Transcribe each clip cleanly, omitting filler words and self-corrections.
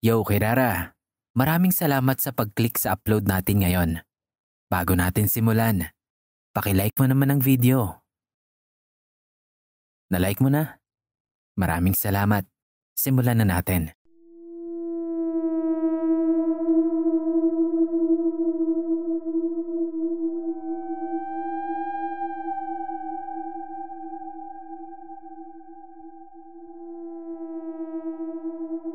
Yo, Kirara. Maraming salamat sa pag-click sa upload natin ngayon. Bago natin simulan, paki-like mo naman ang video. Na-like mo na? Maraming salamat. Simulan na natin.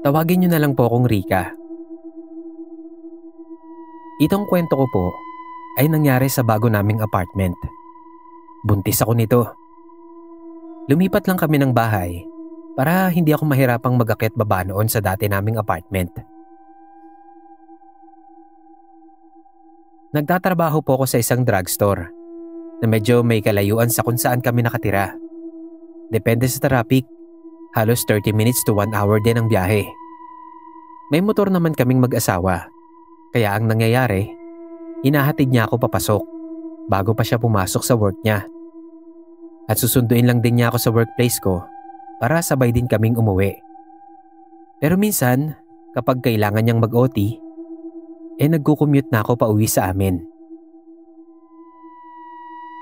Tawagin niyo na lang po akong Rika. Itong kwento ko po ay nangyari sa bago naming apartment. Buntis ako nito. Lumipat lang kami ng bahay para hindi ako mahirapang mag-akyat baba noon sa dati naming apartment. Nagtatrabaho po ako sa isang drugstore na medyo may kalayuan sa kung saan kami nakatira. Depende sa traffic. Halos 30 minutes to 1 hour din ang biyahe. May motor naman kaming mag-asawa, kaya ang nangyayari, inahatid niya ako papasok bago pa siya pumasok sa work niya. At susunduin lang din niya ako sa workplace ko para sabay din kaming umuwi. Pero minsan, kapag kailangan niyang mag-OT, nagko-commute na ako pauwi sa amin.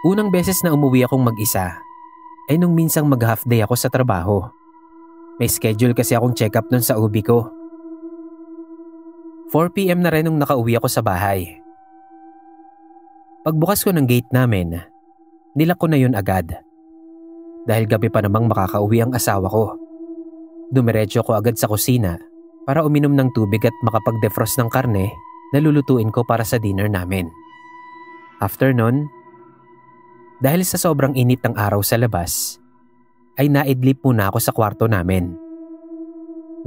Unang beses na umuwi akong mag-isa ay nung minsang mag-half day ako sa trabaho. May schedule kasi akong check-up nun sa ubi ko. 4 PM na rin nung nakauwi ako sa bahay. Pagbukas ko ng gate namin, nilak ko na yun agad. Dahil gabi pa namang makakauwi ang asawa ko. Dumiretso ko agad sa kusina para uminom ng tubig at makapag-defrost ng karne na lulutuin ko para sa dinner namin. After nun, dahil sa sobrang init ng araw sa labas, ay naidlip muna ako sa kwarto namin.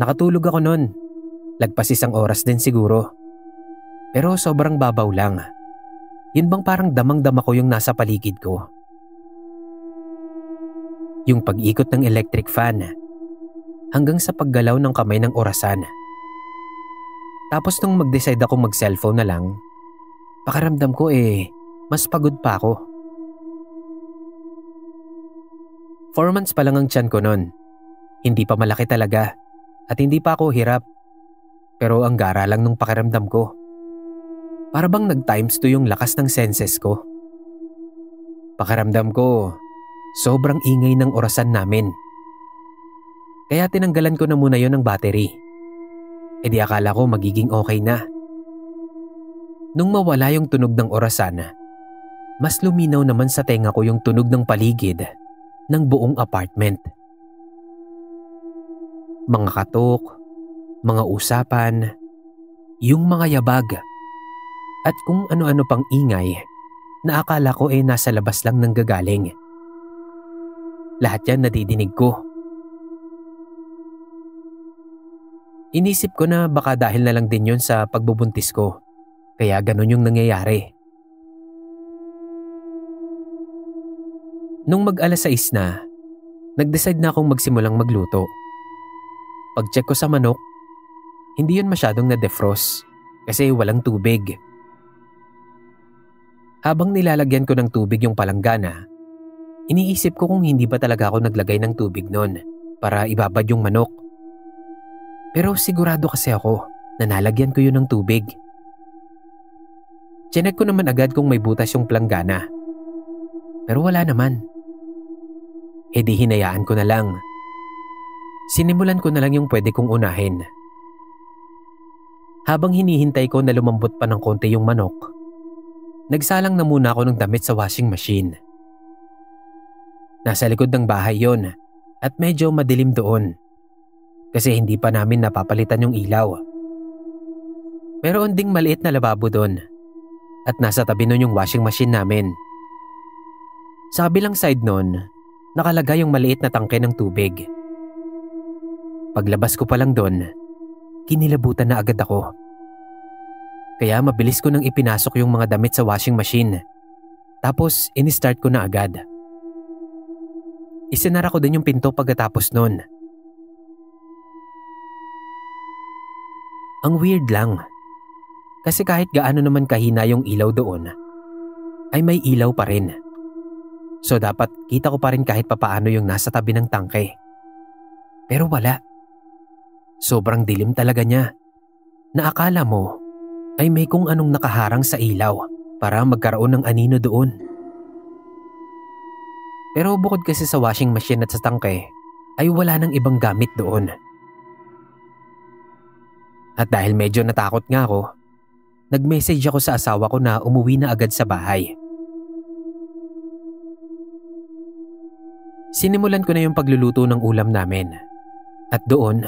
Nakatulog ako nun. Lagpas 1 oras din siguro. Pero sobrang babaw lang. Yun bang parang damang-dama ko yung nasa paligid ko. Yung pag-ikot ng electric fan hanggang sa paggalaw ng kamay ng orasan. Tapos nung mag-decide ako mag-cellphone na lang, pakiramdam ko mas pagod pa ako. 4 months pa lang ang tiyan ko nun. Hindi pa malaki talaga at hindi pa ako hirap. Pero ang gara lang nung pakiramdam ko. Para bang nag-times 2 yung lakas ng senses ko. Pakiramdam ko, sobrang ingay ng orasan namin. Kaya tinanggalan ko na muna yon ng battery. Di akala ko magiging okay na. Nung mawala yung tunog ng orasan, mas luminaw naman sa tenga ko yung tunog ng paligid ng buong apartment. Mga katok, mga usapan, yung mga yabag, at kung ano-ano pang ingay na akala ko nasa labas lang nanggagaling. Lahat yan nadidinig ko. Inisip ko na baka dahil na lang din yun sa pagbubuntis ko, kaya ganun yung nangyayari. Nung mag-alas 6 na, nag-decide na akong magsimulang magluto. Pag-check ko sa manok, hindi yun masyadong na-defrost kasi walang tubig. Habang nilalagyan ko ng tubig yung palanggana, iniisip ko kung hindi ba talaga ako naglagay ng tubig nun para ibabad yung manok. Pero sigurado kasi ako na nalagyan ko yun ng tubig. Chinek ko naman agad kung may butas yung palanggana. Pero wala naman. Di hinayaan ko na lang. Sinimulan ko na lang yung pwede kong unahin. Habang hinihintay ko na lumambot pa ng konti yung manok, nagsalang na muna ako ng damit sa washing machine. Nasa likod ng bahay yon at medyo madilim doon kasi hindi pa namin napapalitan yung ilaw. Meron ding maliit na lababo doon at nasa tabi nun yung washing machine namin. Sa kabilang side nun, nakalagay yung maliit na tangke ng tubig. Paglabas ko pa lang doon, kinilabutan na agad ako. Kaya mabilis ko nang ipinasok yung mga damit sa washing machine. Tapos in-start ko na agad. Isinara ko din yung pinto pagkatapos nun. Ang weird lang. Kasi kahit gaano naman kahina yung ilaw doon, ay may ilaw pa rin. So dapat kita ko pa rin kahit papaano yung nasa tabi ng tangke. Pero wala. Sobrang dilim talaga niya na akala mo ay may kung anong nakaharang sa ilaw para magkaroon ng anino doon. Pero bukod kasi sa washing machine at sa tangke, ay wala nang ibang gamit doon. At dahil medyo natakot nga ako, nag-message ako sa asawa ko na umuwi na agad sa bahay. Sinimulan ko na yung pagluluto ng ulam namin. At doon,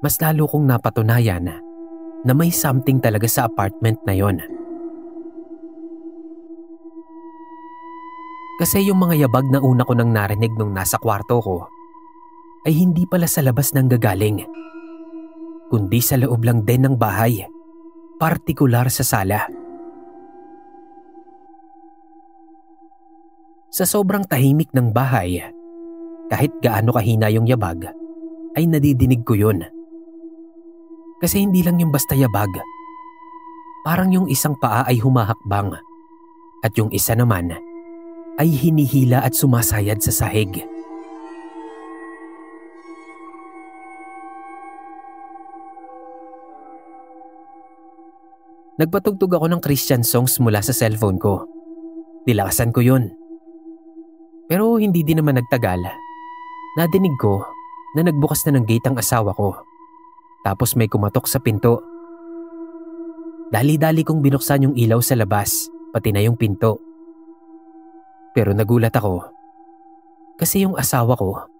mas lalo kong napatunayan na may something talaga sa apartment na yon. Kasi yung mga yabag na una ko nang narinig nung nasa kwarto ko ay hindi pala sa labas nang gagaling, kundi sa loob lang din ng bahay, partikular sa sala. Sa sobrang tahimik ng bahay, kahit gaano kahina yung yabag, ay nadidinig ko yun. Kasi hindi lang yung basta yabag, parang yung isang paa ay humahakbang at yung isa naman ay hinihila at sumasayad sa sahig. Nagpatugtog ako ng Christian songs mula sa cellphone ko. Nilakasan ko yun. Pero hindi din naman nagtagal. Nadinig ko na nagbukas na ng gate ang asawa ko. Tapos may kumatok sa pinto. Dali-dali kong binuksan yung ilaw sa labas, pati na yung pinto. Pero nagulat ako kasi yung asawa ko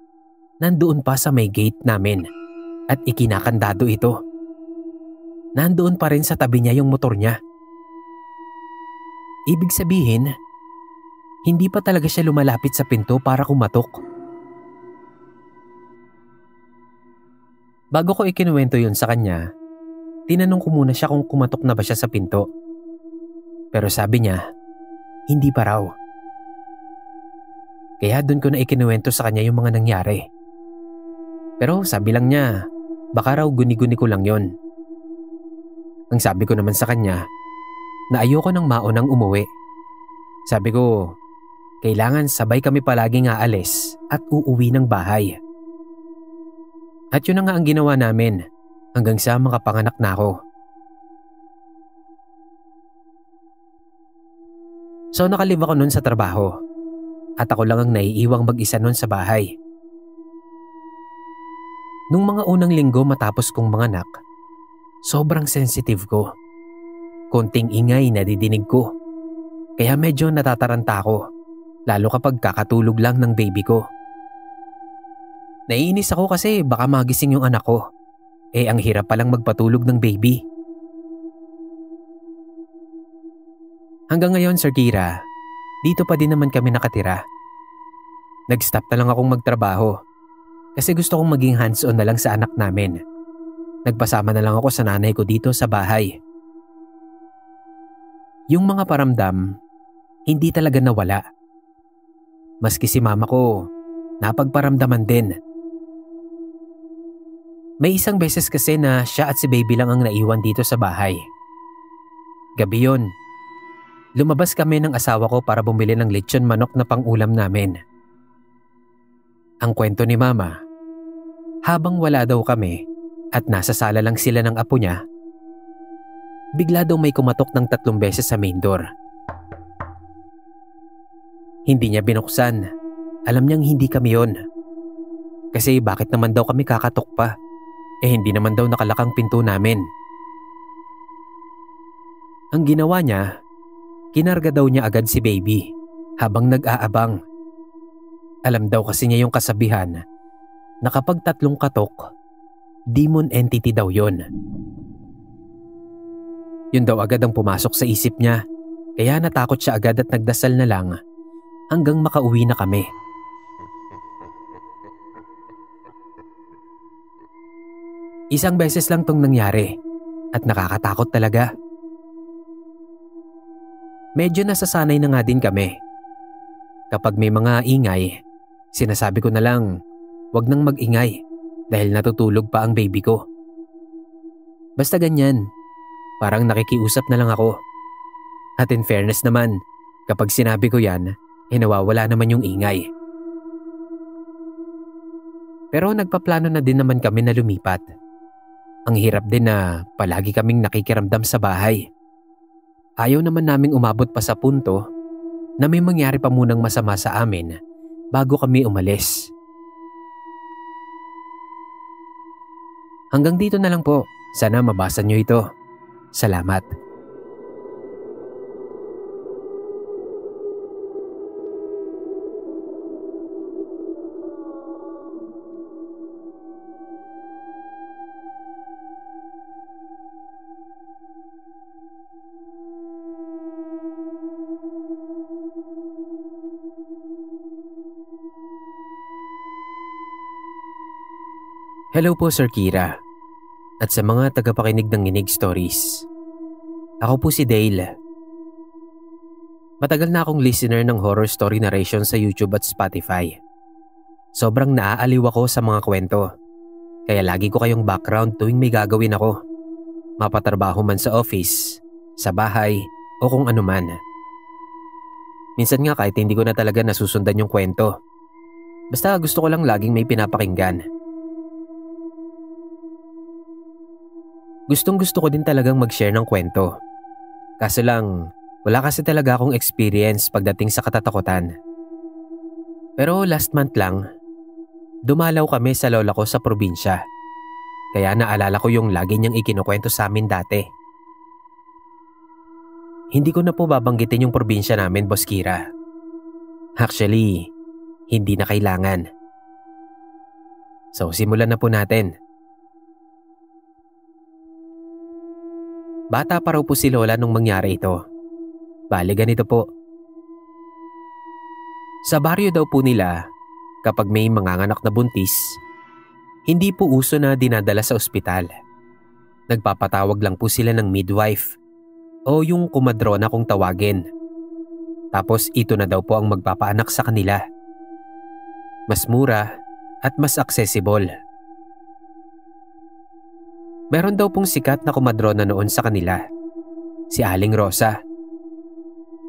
nandoon pa sa may gate namin at ikinakandado ito. Nandoon pa rin sa tabi niya yung motor niya. Ibig sabihin, hindi pa talaga siya lumalapit sa pinto para kumatok. Bago ko ikinuwento yun sa kanya, tinanong ko muna siya kung kumatok na ba siya sa pinto. Pero sabi niya, hindi pa raw. Kaya doon ko na ikinuwento sa kanya yung mga nangyari. Pero sabi lang niya, baka raw guni-guni ko lang yon. Ang sabi ko naman sa kanya, na ayoko nang maunang umuwi. Sabi ko, kailangan sabay kami palaging aalis at uuwi ng bahay. At yun na nga ang ginawa namin hanggang sa makapanganak na ako. So nakalib ako nun sa trabaho at ako lang ang naiiwang mag-isa nun sa bahay. Nung mga unang linggo matapos kong manganak, sobrang sensitive ko. Konting ingay nadidinig ko. Kaya medyo natataranta ako, lalo kapag kakatulog lang ng baby ko. Naiinis ako kasi baka magising yung anak ko. Ang hirap palang magpatulog ng baby. Hanggang ngayon, Sir Kira, dito pa din naman kami nakatira. Nag-stop na lang akong magtrabaho kasi gusto kong maging hands-on na lang sa anak namin. Nagpasama na lang ako sa nanay ko dito sa bahay. Yung mga paramdam, hindi talaga nawala. Maski si mama ko, napagparamdaman din. May isang beses kasi na siya at si baby lang ang naiwan dito sa bahay. Gabi yun. Lumabas kami ng asawa ko para bumili ng lechon manok na pang-ulam namin. Ang kwento ni mama, habang wala daw kami at nasa sala lang sila ng apo niya, bigla daw may kumatok ng 3 beses sa main door. Hindi niya binuksan. Alam niyang hindi kami yon. Kasi bakit naman daw kami kakatok pa? Hindi naman daw nakalakang pinto namin. Ang ginawa niya, kinarga daw niya agad si baby habang nag-aabang. Alam daw kasi niya yung kasabihan na kapag 3 katok, demon entity daw yon. Yun daw agad ang pumasok sa isip niya, kaya natakot siya agad at nagdasal na lang hanggang makauwi na kami. Isang beses lang tong nangyari at nakakatakot talaga. Medyo nasasanay na nga din kami. Kapag may mga ingay, sinasabi ko na lang, wag nang mag-ingay dahil natutulog pa ang baby ko. Basta ganyan, parang nakikiusap na lang ako. At in fairness naman, kapag sinabi ko yan, nawawala naman yung ingay. Pero nagpaplano na din naman kami na lumipat. Ang hirap din na palagi kaming nakikiramdam sa bahay. Ayaw naman naming umabot pa sa punto na may mangyari pa munang masama sa amin bago kami umalis. Hanggang dito na lang po. Sana mabasa nyo ito. Salamat. Hello po Sir Kira. At sa mga tagapakinig ng Nginig Stories. Ako po si Dale. Matagal na akong listener ng horror story narration sa YouTube at Spotify. Sobrang naaaliw ako sa mga kwento. Kaya lagi ko kayong background tuwing may gagawin ako. Mapatrabaho man sa office, sa bahay, o kung ano man. Minsan nga kahit hindi ko na talaga nasusundan yung kwento. Basta gusto ko lang laging may pinapakinggan. Gustong-gusto ko din talagang mag-share ng kwento. Kaso lang, wala kasi talaga akong experience pagdating sa katatakutan. Pero last month lang, dumalaw kami sa lola ko sa probinsya. Kaya naalala ko yung lagi niyang ikinukwento sa amin dati. Hindi ko na po babanggitin yung probinsya namin, Boss Kira. Actually, hindi na kailangan. So simulan na po natin. Bata pa raw po si Lola nung mangyari ito. Bale ganito po. Sa baryo daw po nila, kapag may manganganak na buntis, hindi po uso na dinadala sa ospital. Nagpapatawag lang po sila ng midwife o yung kumadrona kung tawagin. Tapos ito na daw po ang magpapaanak sa kanila. Mas mura at mas accessible. Meron daw pong sikat na kumadrona noon sa kanila, si Aling Rosa.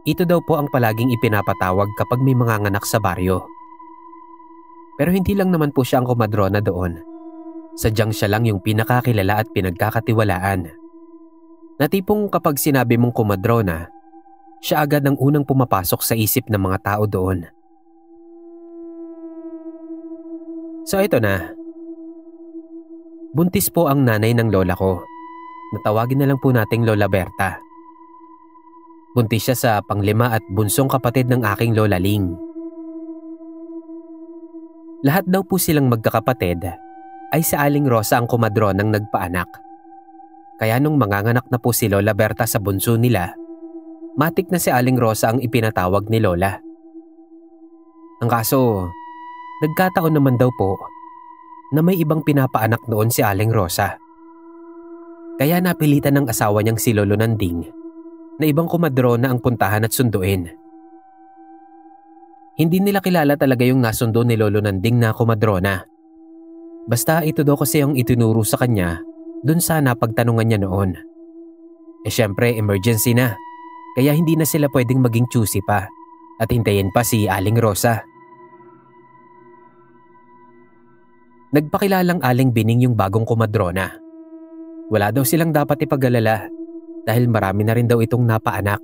Ito daw po ang palaging ipinapatawag kapag may manganganak sa baryo. Pero hindi lang naman po siya ang kumadrona doon. Sadyang siya lang yung pinakakilala at pinagkakatiwalaan. Na tipong kapag sinabi mong kumadrona, siya agad ang unang pumapasok sa isip ng mga tao doon. So ito na. Buntis po ang nanay ng lola ko. Natawagin na lang po nating Lola Berta. Buntis siya sa panglima at bunsong kapatid ng aking Lola Ling. Lahat daw po silang magkakapatid ay si Aling Rosa ang kumadronang nagpaanak. Kaya nung manganganak na po si Lola Berta sa bunso nila, matik na si Aling Rosa ang ipinatawag ni Lola. Ang kaso, nagkataon naman daw po na may ibang pinapaanak noon si Aling Rosa. Kaya napilitan ng asawa niyang si Lolo Nanding na ibang kumadrona ang puntahan at sunduin. Hindi nila kilala talaga yung nasundo ni Lolo Nanding na kumadrona. Basta ito daw kasi ang itinuro sa kanya dun sa napagtanungan niya noon. Syempre emergency na, kaya hindi na sila pwedeng maging choosy pa at hintayin pa si Aling Rosa. Nagpakilalang Aling Bining yung bagong kumadrona. Wala daw silang dapat ipag-alala dahil marami na rin daw itong napaanak.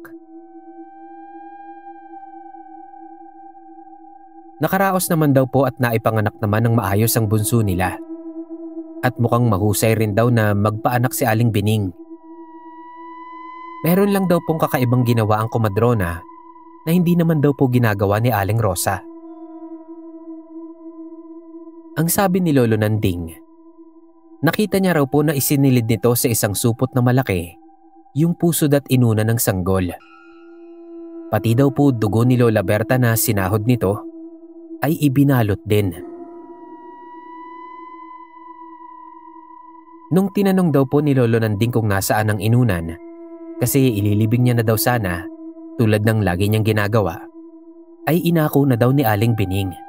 Nakaraos naman daw po at naipanganak naman ng maayos ang bunso nila. At mukhang mahusay rin daw na magpaanak si Aling Bining. Meron lang daw pong kakaibang ginawa ang kumadrona na hindi naman daw po ginagawa ni Aling Rosa. Ang sabi ni Lolo Nanding, nakita niya raw po na isinilid nito sa isang supot na malaki yung puso at inuna ng sanggol. Pati daw po dugo ni Lola Berta na sinahod nito ay ibinalot din. Nung tinanong daw po ni Lolo Nanding kung nasaan ang inunan, kasi ililibing niya na daw sana tulad ng lagi niyang ginagawa, ay inako na daw ni Aling Bining.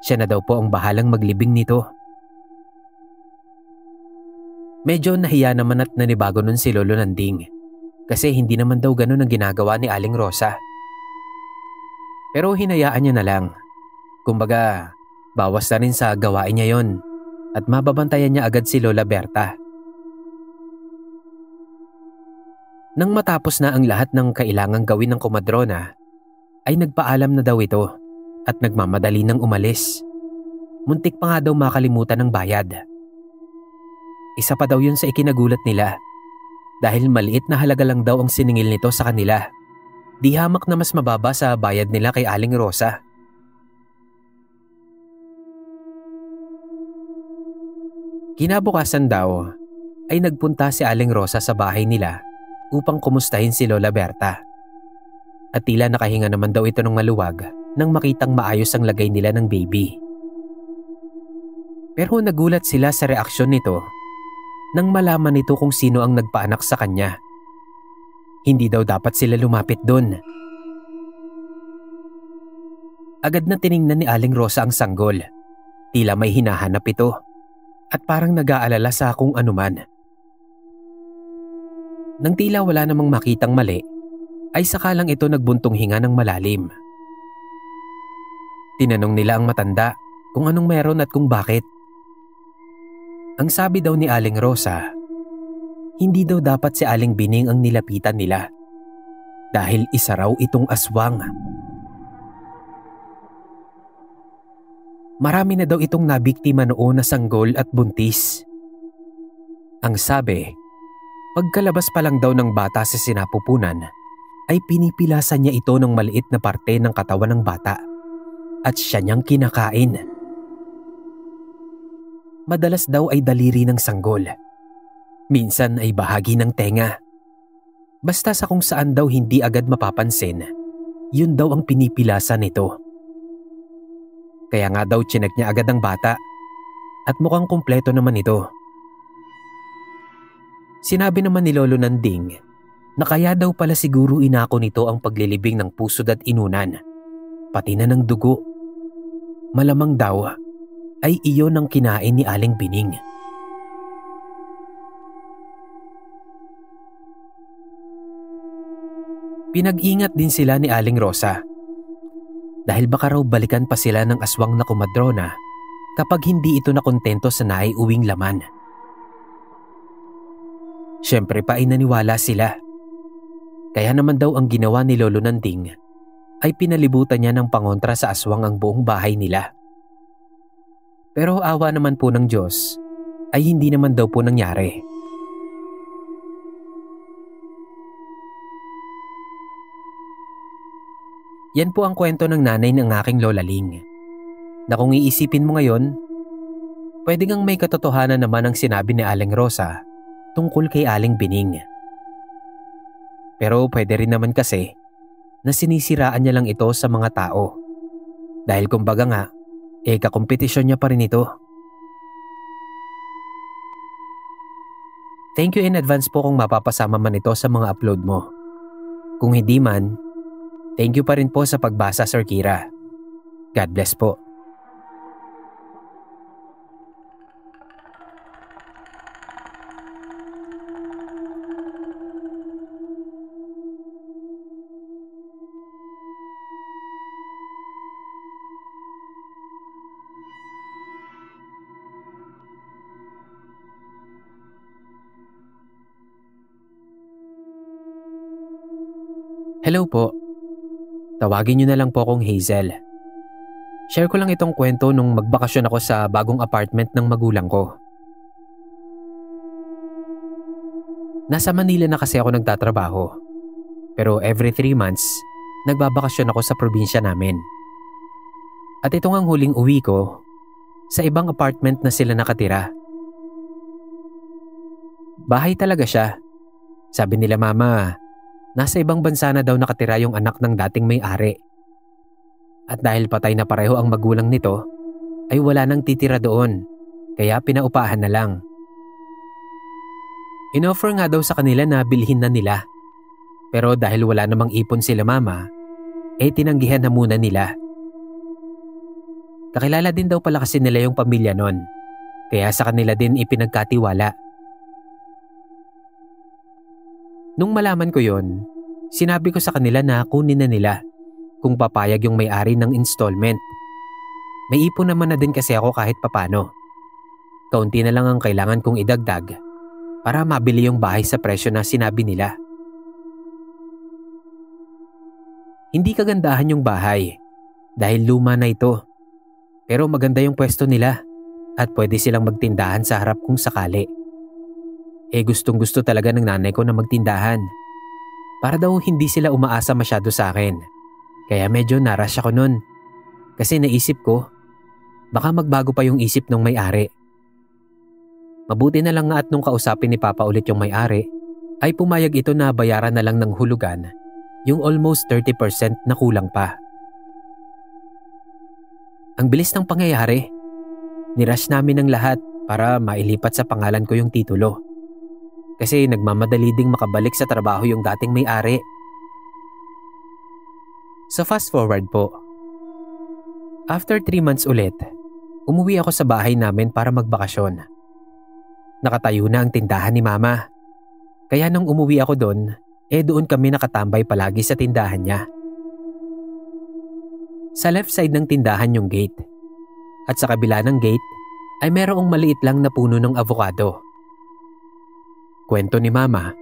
Siya na daw po ang bahalang maglibing nito. Medyo nahiya naman at nanibago nun si Lolo Nanding kasi hindi naman daw ganun ang ginagawa ni Aling Rosa. Pero hinayaan niya na lang. Kumbaga, bawas na rin sa gawain niya yon at mababantayan niya agad si Lola Berta Nang matapos na ang lahat ng kailangang gawin ng komadrona, ay nagpaalam na daw ito at nagmamadali ng umalis. Muntik pa nga daw makalimutan ng bayad. Isa pa daw yun sa ikinagulat nila dahil maliit na halaga lang daw ang siningil nito sa kanila. Di hamak na mas mababa sa bayad nila kay Aling Rosa. Kinabukasan daw ay nagpunta si Aling Rosa sa bahay nila upang kumustahin si Lola Berta. At tila nakahinga naman daw ito ng maluwag nang makitang maayos ang lagay nila ng baby. Pero nagulat sila sa reaksyon nito nang malaman nito kung sino ang nagpaanak sa kanya. Hindi daw dapat sila lumapit doon. Agad na tiningnan ni Aling Rosa ang sanggol. Tila may hinahanap ito at parang nag-aalala sa kung anuman. Nang tila wala namang makitang mali, ay saka lang ito nagbuntong hinga ng malalim. Tinanong nila ang matanda kung anong meron at kung bakit. Ang sabi daw ni Aling Rosa, hindi daw dapat si Aling Bining ang nilapitan nila dahil isa raw itong aswang. Marami na daw itong nabiktima noon na sanggol at buntis. Ang sabi, pagkalabas pa lang daw ng bata sa sinapupunan, ay pinipilasan niya ito ng maliit na parte ng katawan ng bata at siya niyang kinakain. Madalas daw ay daliri ng sanggol. Minsan ay bahagi ng tenga. Basta sa kung saan daw hindi agad mapapansin, yun daw ang pinipilasan nito. Kaya nga daw chinek niya agad ang bata at mukhang kumpleto naman ito. Sinabi naman ni Lolo Nanding na kaya daw pala siguro inako nito ang paglilibing ng pusod at inunan, pati na ng dugo. Malamang daw ay iyon ang kinain ni Aling Bining. Pinag-ingat din sila ni Aling Rosa dahil baka raw balikan pa sila ng aswang na komadrona kapag hindi ito nakontento sa naiuwing laman. Siyempre pa ay naniwala sila. Kaya naman daw ang ginawa ni Lolo Nanding ay pinalibutan niya ng pangontra sa aswang ang buong bahay nila. Pero awa naman po ng Diyos ay hindi naman daw po nangyari. Yan po ang kwento ng nanay ng aking Lola Ling. Na kung iisipin mo ngayon, pwede ngang may katotohanan naman ang sinabi ni Aling Rosa tungkol kay Aling Bining. Pero pwede rin naman kasi na sinisiraan niya lang ito sa mga tao. Dahil kumbaga nga, kakompetisyon niya pa rin ito. Thank you in advance po kung mapapasama man ito sa mga upload mo. Kung hindi man, thank you pa rin po sa pagbasa, Sir Kira. God bless po. Hello po. Tawagin niyo na lang po akong Hazel. Share ko lang itong kwento nung magbakasyon ako sa bagong apartment ng magulang ko. Nasa Manila na kasi ako nagtatrabaho. Pero every 3 months, nagbabakasyon ako sa probinsya namin. At ito ngang huling uwi ko, sa ibang apartment na sila nakatira. Bahay talaga siya. Sabi nila mama, nasa ibang bansa na daw nakatira yung anak ng dating may-ari. At dahil patay na pareho ang magulang nito, ay wala nang titira doon, kaya pinaupahan na lang. Inoffer nga daw sa kanila na bilhin na nila. Pero dahil wala namang ipon sila mama, tinanggihan na muna nila. Kakilala din daw pala kasi nila yung pamilya nun, kaya sa kanila din ipinagkatiwala. Nung malaman ko yon, sinabi ko sa kanila na kunin na nila kung papayag yung may-ari ng installment. May ipon naman na din kasi ako kahit papano. Kaunti na lang ang kailangan kong idagdag para mabili yung bahay sa presyo na sinabi nila. Hindi kagandahan yung bahay dahil luma na ito. Pero maganda yung pwesto nila at pwede silang magtindahan sa harap kung sakali. Gustong gusto talaga ng nanay ko na magtindahan. Para daw hindi sila umaasa masyado sa akin. Kaya medyo narush ako nun. Kasi naisip ko, baka magbago pa yung isip ng may-ari. Mabuti na lang nga at nung kausapin ni Papa ulit yung may-ari, ay pumayag ito na bayaran na lang ng hulugan yung almost 30% na kulang pa. Ang bilis ng pangyayari. Nirush namin ng lahat para mailipat sa pangalan ko yung titulo. Kasi nagmamadali ding makabalik sa trabaho yung dating may-ari. So fast forward po. After 3 months ulit, umuwi ako sa bahay namin para magbakasyon. Nakatayo na ang tindahan ni Mama. Kaya nung umuwi ako doon, doon kami nakatambay palagi sa tindahan niya. Sa left side ng tindahan yung gate. At sa kabila ng gate ay merong maliit lang na puno ng avocado. Kwento ni Mama,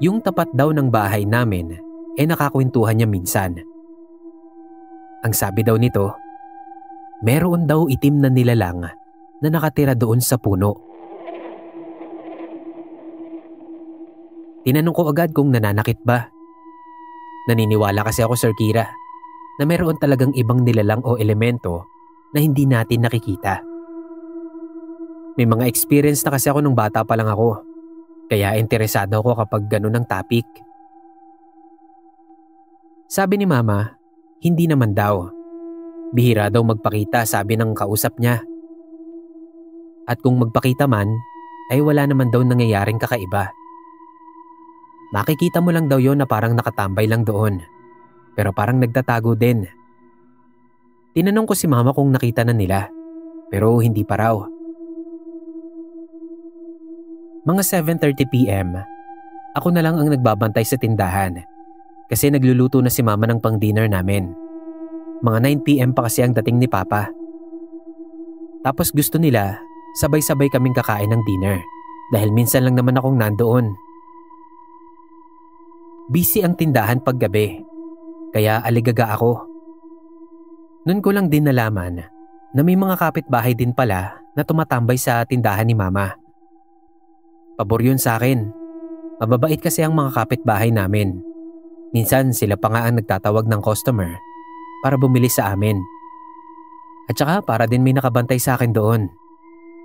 yung tapat daw ng bahay namin nakakwentuhan niya minsan. Ang sabi daw nito, meron daw itim na nilalang na nakatira doon sa puno. Tinanong ko agad kung nananakit ba. Naniniwala kasi ako, Sir Kira, na meron talagang ibang nilalang o elemento na hindi natin nakikita. May mga experience na kasi ako nung bata pa lang ako, kaya interesado ako kapag ganun ang topic. Sabi ni Mama, hindi naman daw. Bihira daw magpakita, sabi ng kausap niya. At kung magpakita man, ay wala naman daw nangyayaring kakaiba. Makikita mo lang daw yon na parang nakatambay lang doon. Pero parang nagtatago din. Tinanong ko si Mama kung nakita na nila. Pero hindi pa raw. Mga 7:30 PM, ako na lang ang nagbabantay sa tindahan. Kasi nagluluto na si Mama ng pang-dinner namin. Mga 9 PM pa kasi ang dating ni Papa. Tapos gusto nila, sabay-sabay kaming kakain ng dinner. Dahil minsan lang naman akong nandoon. Busy ang tindahan paggabi, kaya aligaga ako. Nun ko lang din nalaman na may mga kapitbahay din pala na tumatambay sa tindahan ni Mama. Pabor yun sa akin. Mababait kasi ang mga kapitbahay namin. Minsan sila pa nga ang nagtatawag ng customer para bumili sa amin. At saka para din may nakabantay sa akin doon.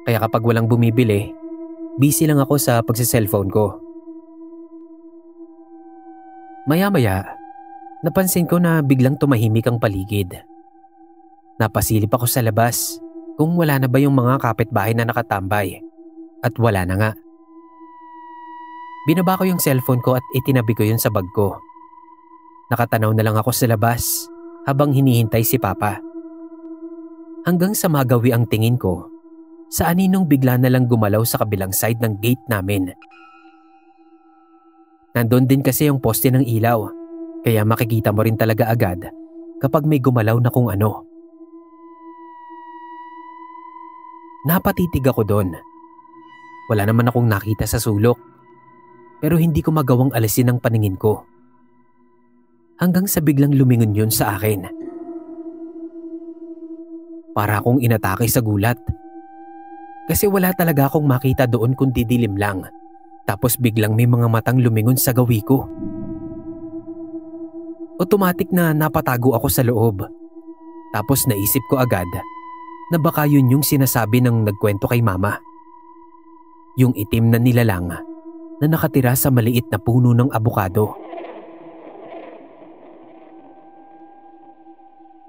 Kaya kapag walang bumibili, busy lang ako sa pagsiselfone ko. Maya-maya, napansin ko na biglang tumahimik ang paligid. Napasilip ako sa labas kung wala na ba yung mga kapitbahay na nakatambay. At wala na nga. Binaba ko yung cellphone ko at itinabi ko yun sa bag ko. Nakatanaw na lang ako sa labas habang hinihintay si Papa. Hanggang sa magawi ang tingin ko, sa aninong bigla na lang gumalaw sa kabilang side ng gate namin. Nandun din kasi yung poste ng ilaw, kaya makikita mo rin talaga agad kapag may gumalaw na kung ano. Napatitig ako doon. Wala naman akong nakita sa sulok, pero hindi ko magawang alisin ang paningin ko. Hanggang sa biglang lumingon yun sa akin. Para akong inatake sa gulat. Kasi wala talaga akong makita doon kundi dilim lang. Tapos biglang may mga matang lumingon sa gawi ko. Automatic na napatago ako sa loob. Tapos naisip ko agad na baka yun yung sinasabi ng nagkwento kay Mama. Yung itim na nilalang na nakatira sa maliit na puno ng abukado.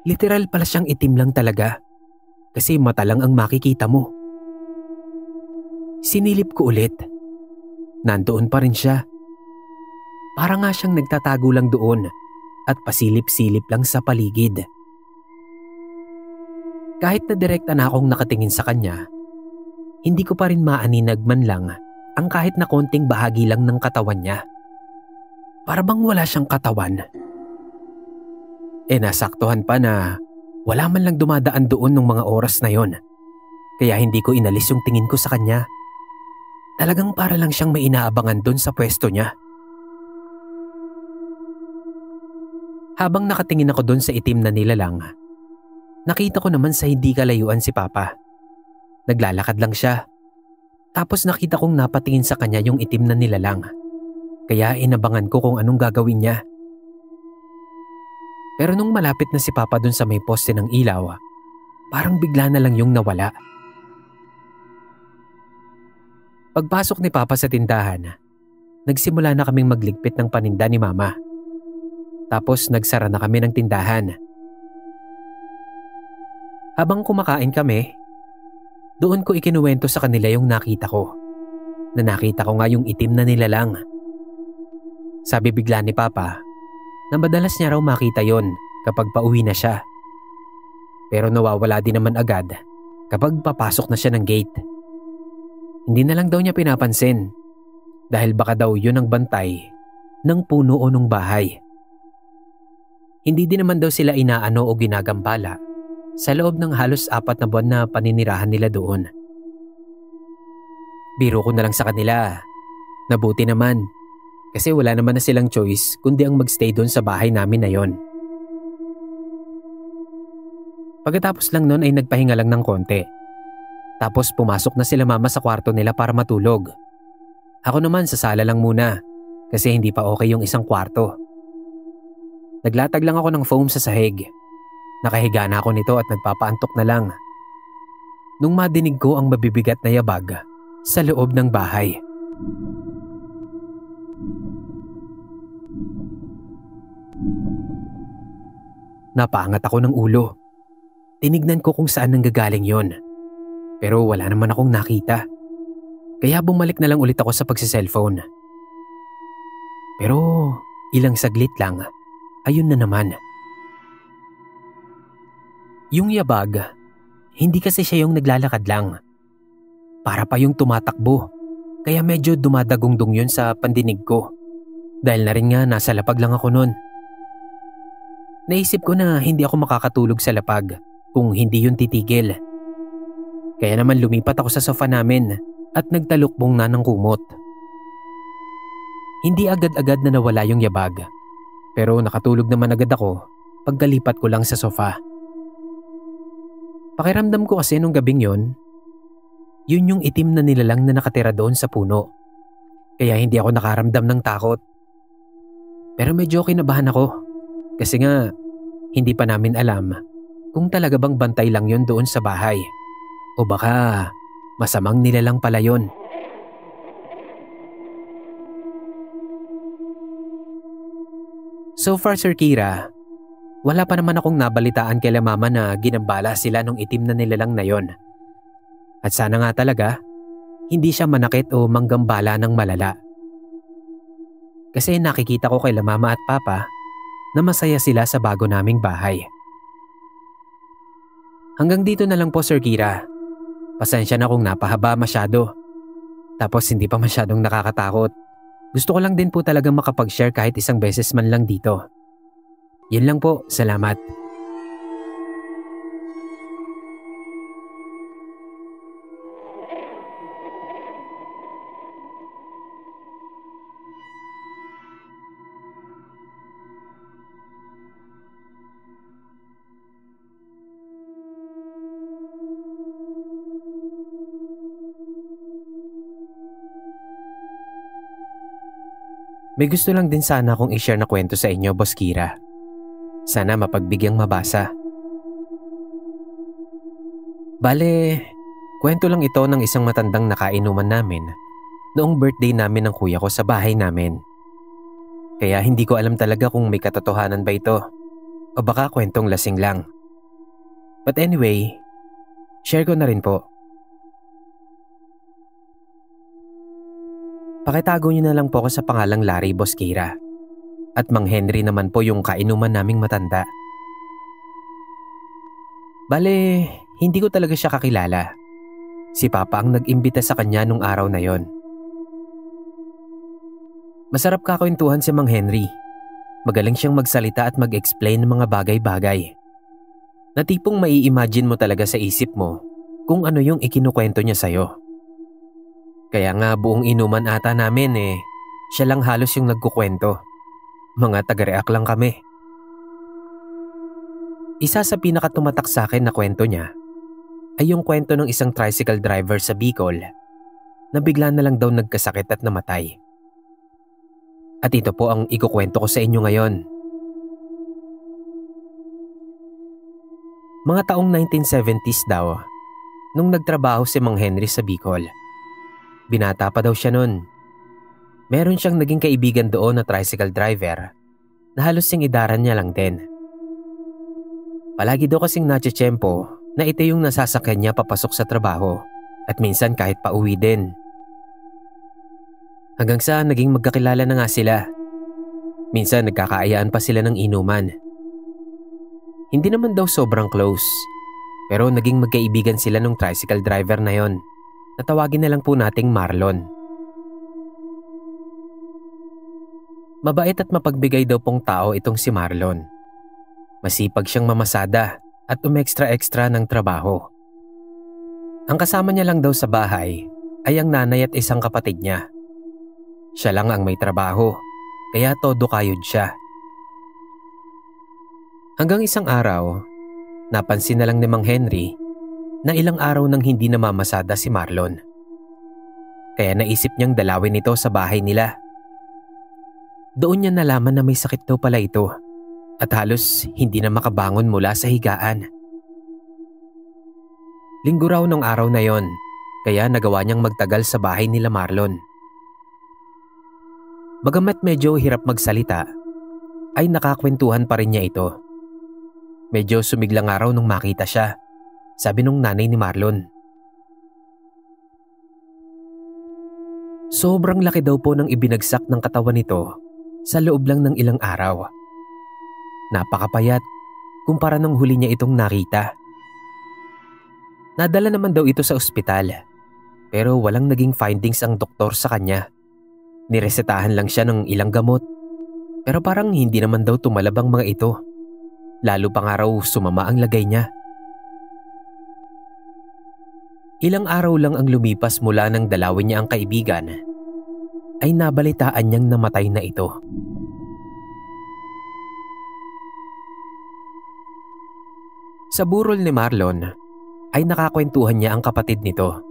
Literal pala siyang itim lang talaga kasi mata lang ang makikita mo. Sinilip ko ulit. Nandoon pa rin siya. Para nga siyang nagtatago lang doon at pasilip-silip lang sa paligid. Kahit na direkta na akong nakatingin sa kanya, hindi ko pa rin maaninag man lang ang kahit na konting bahagi lang ng katawan niya. Para bang wala siyang katawan. Nasaktuhan pa na wala man lang dumadaan doon ng mga oras na yon. Kaya hindi ko inalis yung tingin ko sa kanya. Talagang para lang siyang may inaabangan doon sa pwesto niya. Habang nakatingin ako doon sa itim na nilalang, nakita ko naman sa hindi kalayuan si Papa. Naglalakad lang siya. Tapos nakita kong napatingin sa kanya yung itim na nilalang. Kaya inabangan ko kung anong gagawin niya. Pero nung malapit na si Papa dun sa may poste ng ilaw, parang bigla na lang yung nawala. Pagpasok ni Papa sa tindahan, nagsimula na kaming magligpit ng paninda ni Mama. Tapos nagsara na kami ng tindahan. Habang kumakain kami, doon ko ikinuwento sa kanila yung nakita ko. Na nakita ko nga yung itim na nilalang. Sabi bigla ni Papa na madalas niya raw makita yon kapag pauwi na siya. Pero nawawala din naman agad kapag papasok na siya ng gate. Hindi na lang daw niya pinapansin dahil baka daw yun ang bantay ng puno o ng bahay. Hindi din naman daw sila inaano o ginagambala sa loob ng halos 4 na buwan na paninirahan nila doon. Biro ko na lang sa kanila. Nabuti naman kasi wala naman na silang choice kundi ang magstay doon sa bahay namin na yon. Pagkatapos lang noon ay nagpahinga lang ng konti. Tapos pumasok na sila Mama sa kwarto nila para matulog. Ako naman sa sala lang muna kasi hindi pa okay yung isang kwarto. Naglatag lang ako ng foam sa sahig. Nakahiga na ako nito at nagpapaantok na lang. Nung madinig ko ang mabibigat na yabag sa loob ng bahay. Napaangat ako ng ulo. Tinignan ko kung saan nanggagaling yon. Pero wala naman akong nakita. Kaya bumalik na lang ulit ako sa pagsiselfone. Pero ilang saglit lang, ayun na naman. Yung yabag, hindi kasi siya yung naglalakad lang. Para pa yung tumatakbo. Kaya medyo dumadagungdong yun sa pandinig ko. Dahil na rin nga nasa lapag lang ako nun. Naisip ko na hindi ako makakatulog sa lapag kung hindi yun titigil. Kaya naman lumipat ako sa sofa namin at nagtalukbong na ng kumot. Hindi agad-agad na nawala yung yabag. Pero nakatulog naman agad ako pagkalipat ko lang sa sofa. Pakiramdam ko kasi nung gabing yun yung itim na nilalang na nakatira doon sa puno. Kaya hindi ako nakaramdam ng takot. Pero medyo kinabahan ako. Kasi nga, hindi pa namin alam kung talaga bang bantay lang yun doon sa bahay. O baka masamang nilalang pala yun. So far Sir Kira, wala pa naman akong nabalitaan kay Mama na ginambala sila nung itim na nilalang na yon. At sana nga talaga, hindi siya manakit o manggambala ng malala. Kasi nakikita ko kay Mama at Papa na masaya sila sa bago naming bahay. Hanggang dito na lang po Sir Kira. Pasensya na kung napahaba masyado. Tapos hindi pa masyadong nakakatakot. Gusto ko lang din po talagang makapag-share kahit isang beses man lang dito. Yun lang po, salamat. May gusto lang din sana akong i-share na kwento sa inyo, Boss Kira. Sana mapagbigyang mabasa. Bale, kwento lang ito ng isang matandang nakainuman namin noong birthday namin ng kuya ko sa bahay namin. Kaya hindi ko alam talaga kung may katotohanan ba ito o baka kwentong lasing lang. But anyway, share ko na rin po. Pakitago niyo na lang po ako sa pangalang Larry, Boss Kira. At Mang Henry naman po yung kainuman naming matanda. Bale, hindi ko talaga siya kakilala. Si Papa ang nag-imbita sa kanya nung araw na yon. Masarap kakwentuhan si Mang Henry. Magaling siyang magsalita at mag-explain ng mga bagay-bagay. Na tipong mai-imagine mo talaga sa isip mo kung ano yung ikinukwento niya sa'yo. Kaya nga buong inuman ata namin siya lang halos yung nagkukwento. Mga taga-react lang kami. Isa sa pinakatumatak sa akin na kwento niya ay yung kwento ng isang tricycle driver sa Bicol na bigla na lang daw nagkasakit at namatay. At ito po ang ikukwento ko sa inyo ngayon. Mga taong 1970s daw, nung nagtrabaho si Mang Henry sa Bicol. Binata pa daw siya nun. Meron siyang naging kaibigan doon na tricycle driver na halos sing idaran niya lang din. Palagi daw kasing natsyempo na ito yung nasasakyan niya papasok sa trabaho at minsan kahit pauwi din. Hanggang sa naging magkakilala na nga sila. Minsan nagkakaayaan pa sila ng inuman. Hindi naman daw sobrang close, pero naging magkaibigan sila nung tricycle driver na yon. Natawagin na lang po nating Marlon. Mabait at mapagbigay daw pong tao itong si Marlon. Masipag siyang mamasada at umextra-extra ng trabaho. Ang kasama niya lang daw sa bahay ay ang nanay at isang kapatid niya. Siya lang ang may trabaho, kaya todo kayod siya. Hanggang isang araw, napansin na lang ni Mang Henry na ilang araw nang hindi namamasada si Marlon. Kaya naisip niyang dalawin ito sa bahay nila. Doon niya nalaman na may sakit daw pala ito at halos hindi na makabangon mula sa higaan. Linggo raw nung araw na yon, kaya nagawa niyang magtagal sa bahay nila Marlon. Bagamat medyo hirap magsalita, ay nakakwentuhan pa rin niya ito. Medyo sumiglang araw nung makita siya, sabi nung nanay ni Marlon. Sobrang laki daw po ng ibinagsak ng katawan nito sa loob lang ng ilang araw. Napakapayat kumpara nung huli niya itong nakita. Nadala naman daw ito sa ospital, pero walang naging findings ang doktor sa kanya. Niresetahan lang siya ng ilang gamot, pero parang hindi naman daw tumalab ang mga ito. Lalo pa nga raw sumama ang lagay niya. Ilang araw lang ang lumipas mula nang dalawin niya ang kaibigan, ay nabalitaan niyang namatay na ito. Sa burol ni Marlon, ay nakakwentuhan niya ang kapatid nito.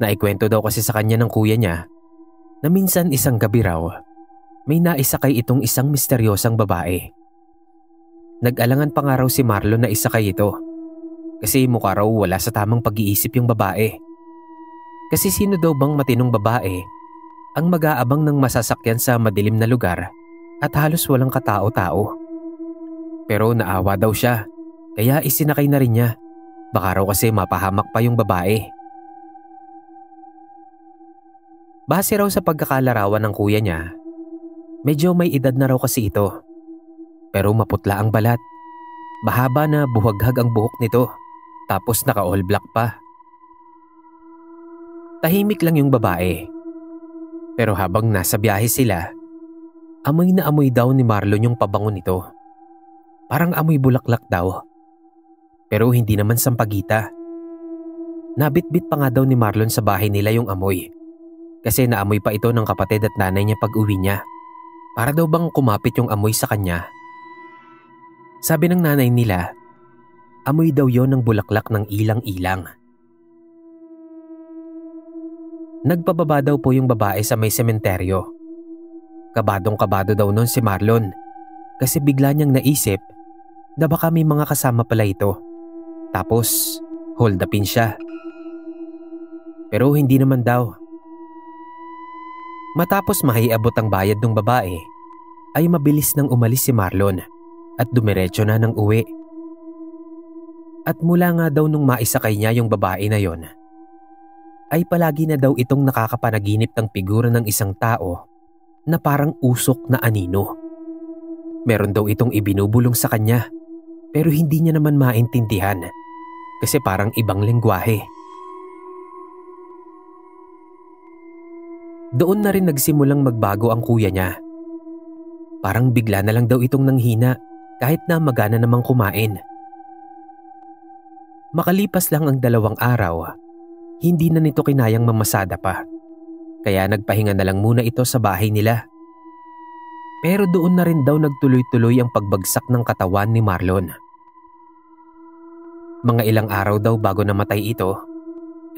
Naikwento daw kasi sa kanya ng kuya niya na minsan isang gabi raw, may naisakay itong isang misteryosang babae. Nag-alangan pa nga raw si Marlon na isakay ito kasi mukha raw wala sa tamang pag-iisip yung babae. Kasi sino daw bang matinong babae ang mag-aabang ng masasakyan sa madilim na lugar at halos walang katao-tao? Pero naawa daw siya kaya isinakay na rin niya. Baka raw kasi mapahamak pa yung babae. Base raw sa pagkakalarawan ng kuya niya, medyo may edad na raw kasi ito. Pero maputla ang balat. Mahaba na buhaghag ang buhok nito. Tapos naka-all black pa. Tahimik lang yung babae. Pero habang nasa biyahe sila, amoy na amoy daw ni Marlon yung pabango nito. Parang amoy bulaklak daw. Pero hindi naman sampagita. Nabitbit pa nga daw ni Marlon sa bahay nila yung amoy. Kasi naamoy pa ito ng kapatid at nanay niya pag uwi niya. Para daw bang kumapit yung amoy sa kanya. Sabi ng nanay nila, amoy daw yon ng bulaklak ng ilang-ilang. Nagpababa daw po yung babae sa may sementeryo. Kabadong-kabado daw nun si Marlon kasi bigla niyang naisip na baka may mga kasama pala ito. Tapos hold upin siya. Pero hindi naman daw. Matapos maiabot ang bayad ng babae, ay mabilis nang umalis si Marlon at dumiretso na ng uwi. At mula nga daw nung maisakay niya yung babae na yon, ay palagi na daw itong nakakapanaginip ng figura ng isang tao na parang usok na anino. Meron daw itong ibinubulong sa kanya pero hindi niya naman maintindihan kasi parang ibang lengguwahe. Doon na rin nagsimulang magbago ang kuya niya. Parang bigla na lang daw itong nanghina kahit na magana namang kumain. Makalipas lang ang 2 araw, hindi na nito kinayang mamasada pa. Kaya nagpahinga na lang muna ito sa bahay nila. Pero doon na rin daw nagtuloy-tuloy ang pagbagsak ng katawan ni Marlon. Mga ilang araw daw bago namatay ito,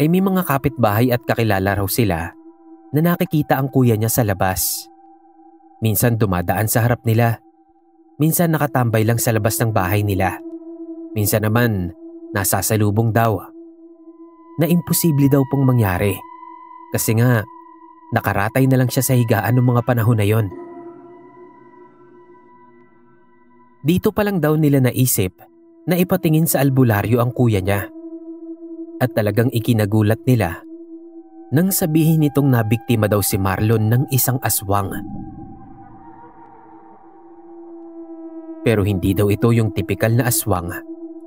ay may mga kapitbahay at kakilala raw sila na nakikita ang kuya niya sa labas. Minsan dumadaan sa harap nila, minsan nakatambay lang sa labas ng bahay nila, minsan naman nasasalubong daw. Na imposible daw pong mangyari kasi nga nakaratay na lang siya sa higaan ng mga panahon na yon. Dito pa lang daw nila naisip na ipatingin sa albularyo ang kuya niya. At talagang ikinagulat nila nang sabihin nitong nabiktima daw si Marlon ng isang aswang. Pero hindi daw ito yung tipikal na aswang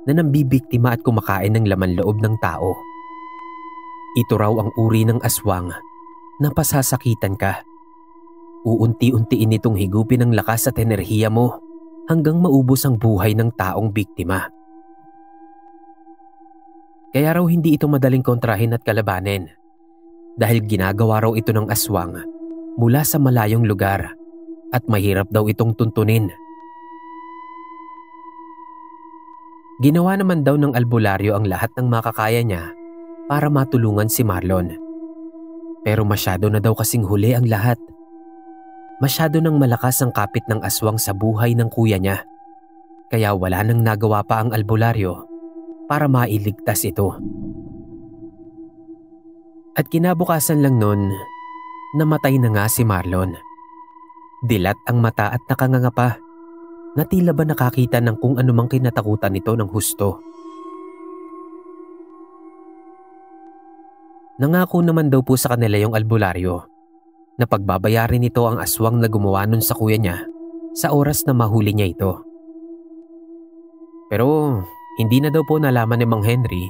na nambibiktima at kumakain ng laman loob ng tao. Ito raw ang uri ng aswang na pasasakitan ka. Uunti-untiin itong higupin ang lakas at enerhiya mo hanggang maubos ang buhay ng taong biktima. Kaya raw hindi ito madaling kontrahin at kalabanin dahil ginagawa raw ito ng aswang mula sa malayong lugar at mahirap daw itong tuntunin. Ginawa naman daw ng albularyo ang lahat ng makakaya niya para matulungan si Marlon. Pero masyado na daw kasing huli ang lahat. Masyado nang malakas ang kapit ng aswang sa buhay ng kuya niya. Kaya wala nang nagawa pa ang albularyo para mailigtas ito. At kinabukasan lang nun, namatay na nga si Marlon. Dilat ang mata at nakanganga pa, na tila ba nakakita ng kung anumang kinatakutan nito ng husto. Nangako naman daw po sa kanila yung albularyo na pagbabayarin nito ang aswang na gumawa nun sa kuya niya sa oras na mahuli niya ito. Pero hindi na daw po nalaman ni Mang Henry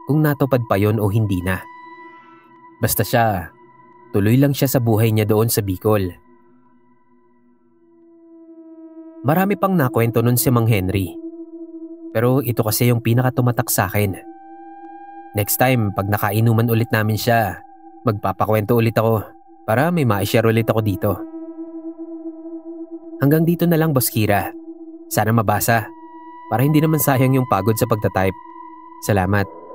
kung natupad pa yon o hindi na. Basta siya, tuloy lang siya sa buhay niya doon sa Bicol. Marami pang nakwento nun si Mang Henry. Pero ito kasi yung pinakatumatak sa akin. Next time, pag nakainuman ulit namin siya, magpapakwento ulit ako para may ma-share ulit ako dito. Hanggang dito na lang, Boss Kira. Sana mabasa para hindi naman sayang yung pagod sa pagtatype. Salamat.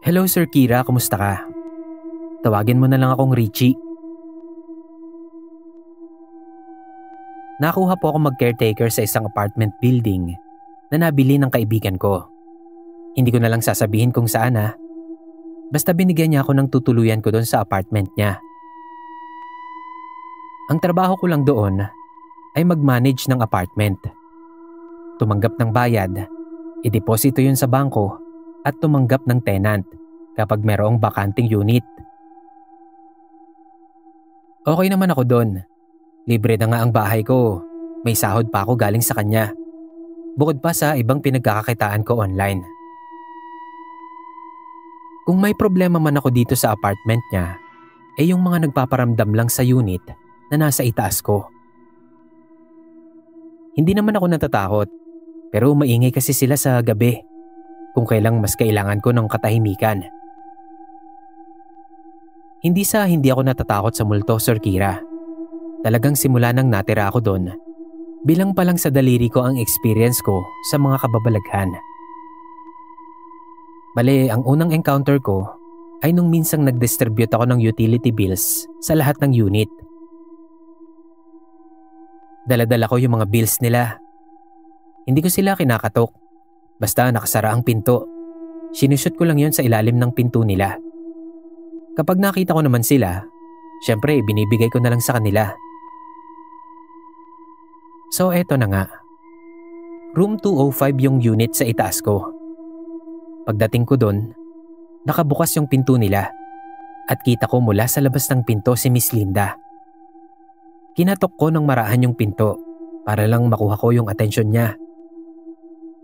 Hello Sir Kira, kumusta ka? Tawagin mo na lang akong Richie. Nakuha po ako mag-caretaker sa isang apartment building na nabili ng kaibigan ko. Hindi ko na lang sasabihin kung saan Basta binigyan niya ako ng tutuluyan ko doon sa apartment niya. Ang trabaho ko lang doon ay mag-manage ng apartment. Tumanggap ng bayad, ideposito yun sa bangko at tumanggap ng tenant kapag merong bakanting unit. Okay naman ako doon. Libre na nga ang bahay ko. May sahod pa ako galing sa kanya. Bukod pa sa ibang pinagkakakitaan ko online. Kung may problema man ako dito sa apartment niya, yung mga nagpaparamdam lang sa unit na nasa itaas ko. Hindi naman ako natatakot, pero maingay kasi sila sa gabi kung kailang mas kailangan ko ng katahimikan. Hindi ako natatakot sa multo, Sir Kira. Talagang simula nang natira ako doon, bilang pa lang sa daliri ko ang experience ko sa mga kababalaghan. Bale, ang unang encounter ko ay nung minsang nag-distribute ako ng utility bills sa lahat ng unit. Dala-dala ko yung mga bills nila. Hindi ko sila kinakatok. Basta nakasara ang pinto. Sinushoot ko lang yun sa ilalim ng pinto nila. Kapag nakita ko naman sila, syempre binibigay ko na lang sa kanila. So eto na nga. Room 205 yung unit sa itaas ko. Pagdating ko doon, nakabukas yung pinto nila at kita ko mula sa labas ng pinto si Miss Linda. Kinatok ko ng marahan yung pinto para lang makuha ko yung atensyon niya.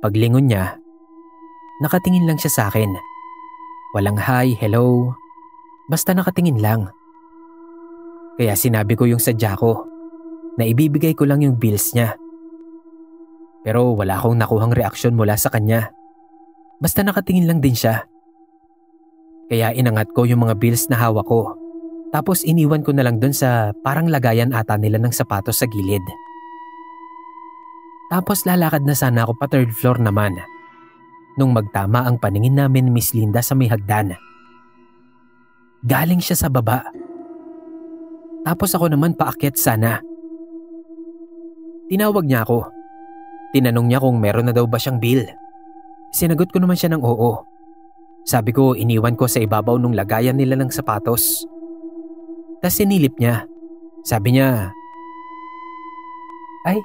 Paglingon niya, nakatingin lang siya sa akin. Walang hi, hello. Basta nakatingin lang Kaya sinabi ko yung sadya ko na ibibigay ko lang yung bills niya. Pero wala akong nakuhang reaksyon mula sa kanya. Basta nakatingin lang din siya. Kaya inangat ko yung mga bills na hawak ko. Tapos iniwan ko na lang dun sa parang lagayan ata nila ng sapatos sa gilid. Tapos lalakad na sana ako pa third floor naman. Nung magtama ang paningin namin ni Miss Linda sa may hagdan. Galing siya sa baba. Tapos ako naman paakyat sana. Tinawag niya ako. Tinanong niya kung meron na daw ba siyang bill. Sinagot ko naman siya ng oo. Sabi ko iniwan ko sa ibabaw nung lagayan nila ng sapatos. Tas sinilip niya. Sabi niya, "Ay,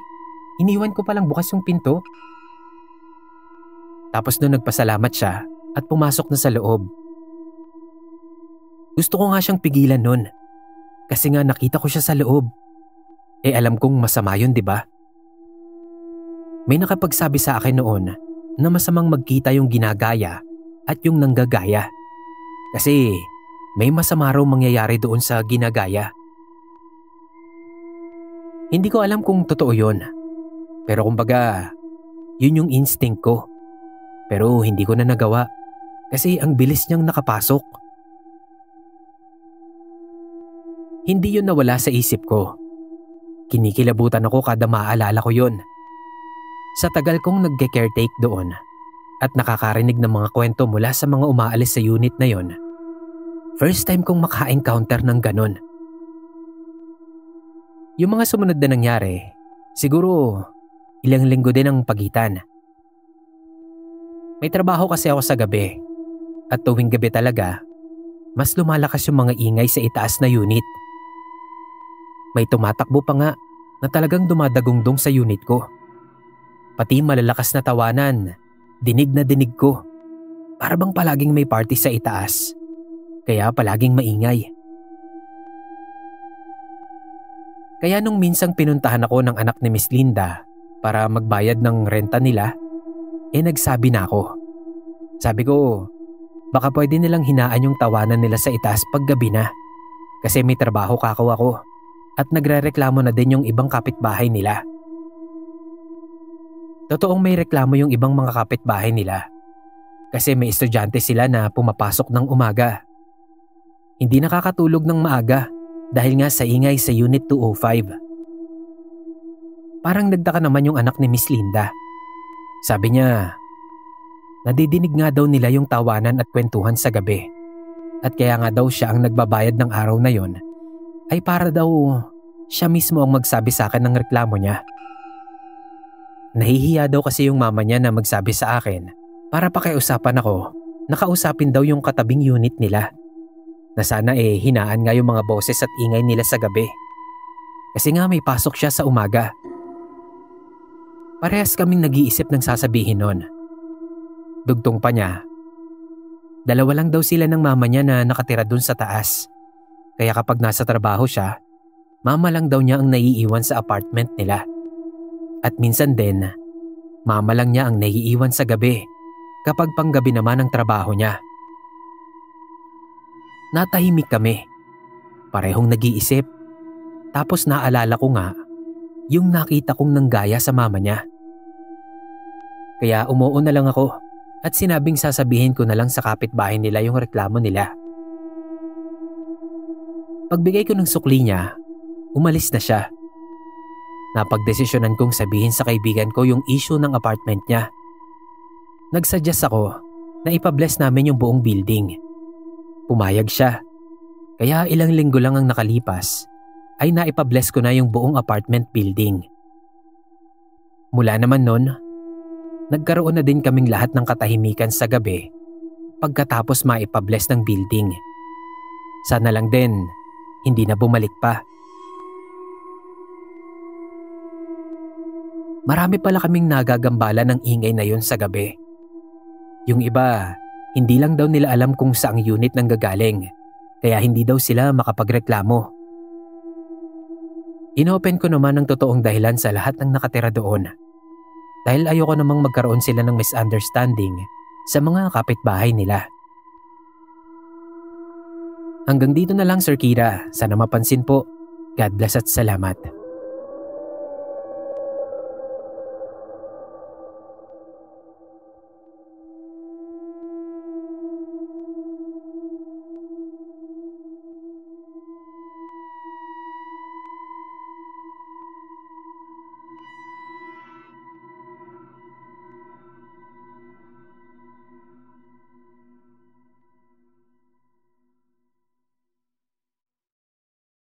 iniwan ko palang bukas yung pinto." Tapos doon nagpasalamat siya at pumasok na sa loob. Gusto ko nga siyang pigilan nun. Kasi nga nakita ko siya sa loob. Alam kong masama yun, di ba? May nakapagsabi sa akin noon na masamang magkita yung ginagaya at yung nanggagaya. Kasi may masama raw mangyayari doon sa ginagaya. Hindi ko alam kung totoo yun. Pero kumbaga, yun yung instinct ko. Pero hindi ko na nagawa kasi ang bilis niyang nakapasok. Hindi yun nawala sa isip ko. Kinikilabutan ako kada maaalala ko yun. Sa tagal kong nagke-caretake doon at nakakarinig ng mga kwento mula sa mga umaalis sa unit na yon, first time kong maka-encounter ng ganun. Yung mga sumunod na nangyari, siguro ilang linggo din ang pagitan. May trabaho kasi ako sa gabi at tuwing gabi talaga, mas lumalakas yung mga ingay sa itaas na unit. May tumatakbo pa nga na talagang dumadagungdong sa unit ko. Pati malalakas na tawanan, dinig na dinig ko. Para bang palaging may party sa itaas, kaya palaging maingay. Kaya nung minsang pinuntahan ako ng anak ni Miss Linda para magbayad ng renta nila, nagsabi na ako. Sabi ko, baka pwede nilang hinaan yung tawanan nila sa itaas pag gabi na. Kasi may trabaho kako ako at nagrereklamo na din yung ibang kapitbahay nila. Totoong may reklamo yung ibang mga kapitbahay nila. Kasi may estudyante sila na pumapasok ng umaga. Hindi nakakatulog ng maaga dahil nga sa ingay sa Unit 205. Parang nagtaka naman yung anak ni Miss Linda. Sabi niya, nadidinig nga daw nila yung tawanan at kwentuhan sa gabi. At kaya nga daw siya ang nagbabayad ng araw na yon ay para daw siya mismo ang magsabi sa akin ng reklamo niya. Nahihiya daw kasi yung mama niya na magsabi sa akin para pakiusapan ako na kausapin daw yung katabing unit nila. Na sana hinaan nga yung mga boses at ingay nila sa gabi. Kasi nga may pasok siya sa umaga. Parehas kaming nag-iisip ng sasabihin nun. Dugtong pa niya, dalawa lang daw sila ng mama niya na nakatira dun sa taas. Kaya kapag nasa trabaho siya, mama lang daw niya ang naiiwan sa apartment nila. At minsan din, mama lang niya ang naiiwan sa gabi kapag panggabi naman ang trabaho niya. Natahimik kami. Parehong nag-iisip. Tapos naalala ko nga yung nakita kong nanggaya sa mama niya. Kaya umuo na lang ako at sinabing sasabihin ko na lang sa kapitbahay nila yung reklamo nila. Pagbigay ko ng sukli niya, umalis na siya. Napagdesisyonan kong sabihin sa kaibigan ko yung issue ng apartment niya. Nagsuggest ako na ipabless namin yung buong building. Pumayag siya. Kaya ilang linggo lang ang nakalipas ay naipabless ko na yung buong apartment building. Mula naman nun, nagkaroon na din kaming lahat ng katahimikan sa gabi pagkatapos maipabless ng building. Sana lang din, hindi na bumalik pa. Marami pala kaming nagagambala ng ingay na yun sa gabi. Yung iba, hindi lang daw nila alam kung saang unit nang gagaling, kaya hindi daw sila makapagreklamo. Inopen ko naman ang totoong dahilan sa lahat ng nakatira doon. Dahil ayoko namang magkaroon sila ng misunderstanding sa mga kapitbahay nila. Hanggang dito na lang, Sir Kira. Sana mapansin po God bless at salamat.